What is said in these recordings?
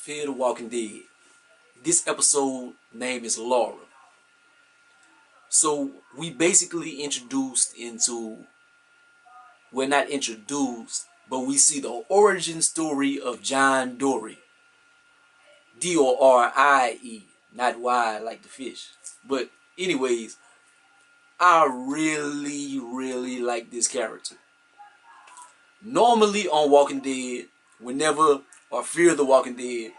Fear the Walking Dead. This episode name is Laura. So we basically introduced into, we're not introduced, but we see the origin story of John Dorie. Dorie, not Y like the fish. But anyways, I really like this character. Normally on Walking Dead, whenever, or Fear the Walking Dead,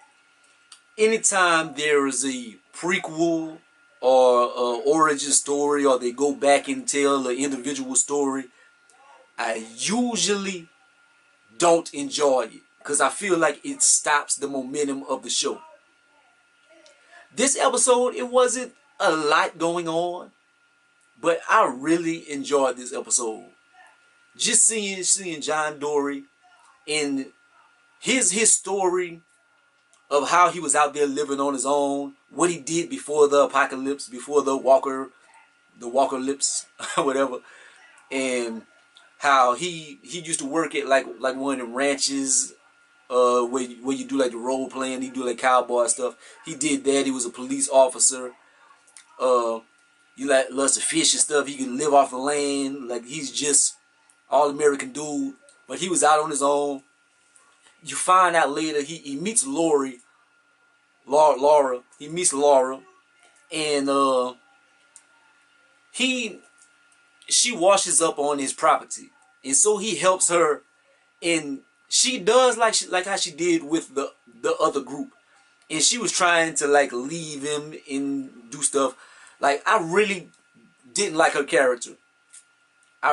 anytime there is a prequel or origin story, or they go back and tell an individual story, I usually don't enjoy it because I feel like it stops the momentum of the show. This episode, it wasn't a lot going on, but I really enjoyed this episode. Just seeing John Dorie and his story of how he was out there living on his own, what he did before the apocalypse, before the Walker lips, whatever, and how he used to work at like one of the ranches, where you do like the role playing, he do like cowboy stuff. He did that. He was a police officer. You like loves to fish and stuff. He can live off the land. Like he's just all American dude. But he was out on his own. You find out later he meets Laura. He meets Laura, and she washes up on his property, and so he helps her, and she does like how she did with the other group, and she was trying to like leave him and do stuff. Like I really didn't like her character.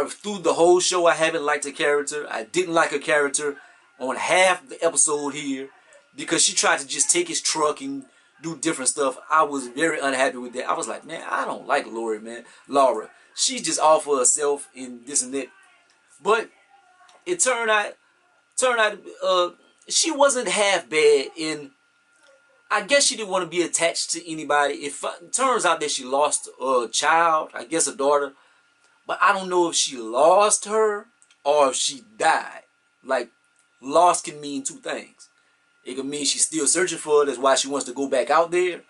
Through the whole show I haven't liked her character. I didn't like her character on half the episode here because she tried to just take his truck and do different stuff. I was very unhappy with that. I was like, man, I don't like Laura, man. Laura. She's just all for herself and this and that. But it turned out she wasn't half bad, and I guess she didn't want to be attached to anybody. It turns out that she lost a child, I guess a daughter. But I don't know if she lost her or if she died. Like, lost can mean two things. It can mean she's still searching for her, that's why she wants to go back out there,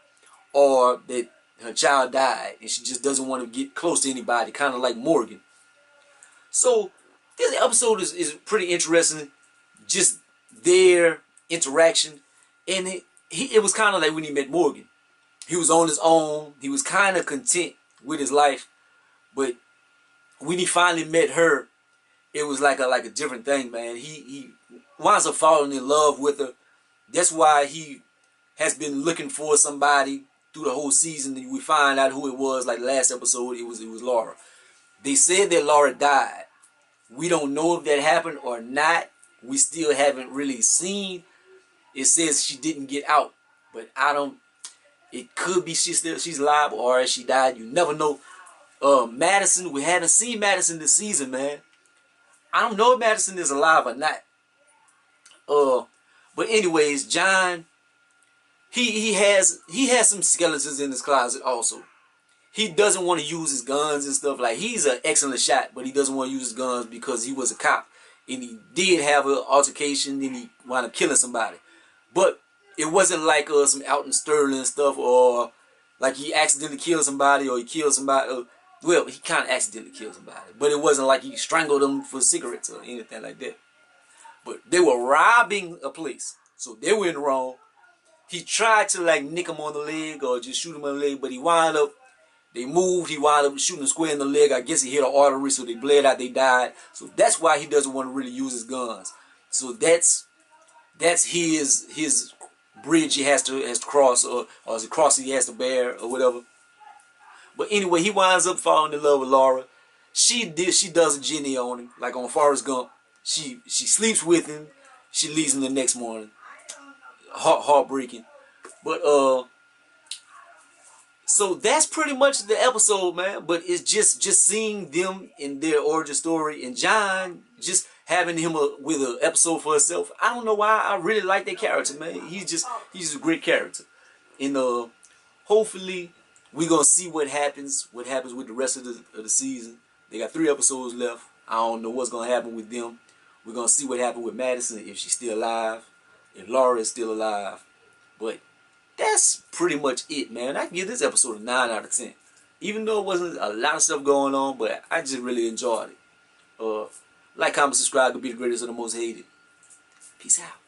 or that her child died and she just doesn't want to get close to anybody, kind of like Morgan. So this episode is pretty interesting, just their interaction, and it was kind of like when he met Morgan. He was on his own, he was kind of content with his life, but when he finally met her, it was like a different thing, man. He winds up falling in love with her. That's why he has been looking for somebody through the whole season. We find out who it was. Like last episode, it was Laura. They said that Laura died. We don't know if that happened or not. We still haven't really seen. It says she didn't get out, but I don't. It could be she's alive or she died. You never know. Madison, we haven't seen Madison this season, man. I don't know if Madison is alive or not. But anyways, John, he has some skeletons in his closet also. He doesn't want to use his guns and stuff. Like, he's an excellent shot, but he doesn't want to use his guns because he was a cop. And he did have an altercation and he wound up killing somebody. But it wasn't like some Alton Sterling stuff, or like he accidentally killed somebody or he killed somebody. Well, he kind of accidentally killed somebody. But it wasn't like he strangled them for cigarettes or anything like that. But they were robbing a place, so they were in the wrong. He tried to like nick him on the leg or just shoot him on the leg, but he wound up, they moved, he wound up shooting him square in the leg. I guess he hit an artery, so they bled out, they died. So that's why he doesn't want to really use his guns. So that's his bridge he has to cross, or is it crossing he has to bear, or whatever. But anyway, he winds up falling in love with Laura. She does a Jenny on him, like on Forrest Gump. She sleeps with him. She leaves him the next morning. Heartbreaking. But so that's pretty much the episode, man. But it's just seeing them in their origin story, and John just having him with an episode for himself. I don't know why I really like that character, man. He's a great character. And hopefully we're gonna see what happens with the rest of the season. They got 3 episodes left. I don't know what's gonna happen with them. We're going to see what happened with Madison, if she's still alive, if Laura is still alive. But that's pretty much it, man. I can give this episode a 9 out of 10. Even though it wasn't a lot of stuff going on, but I just really enjoyed it. Like, comment, subscribe, to be the greatest or the most hated. Peace out.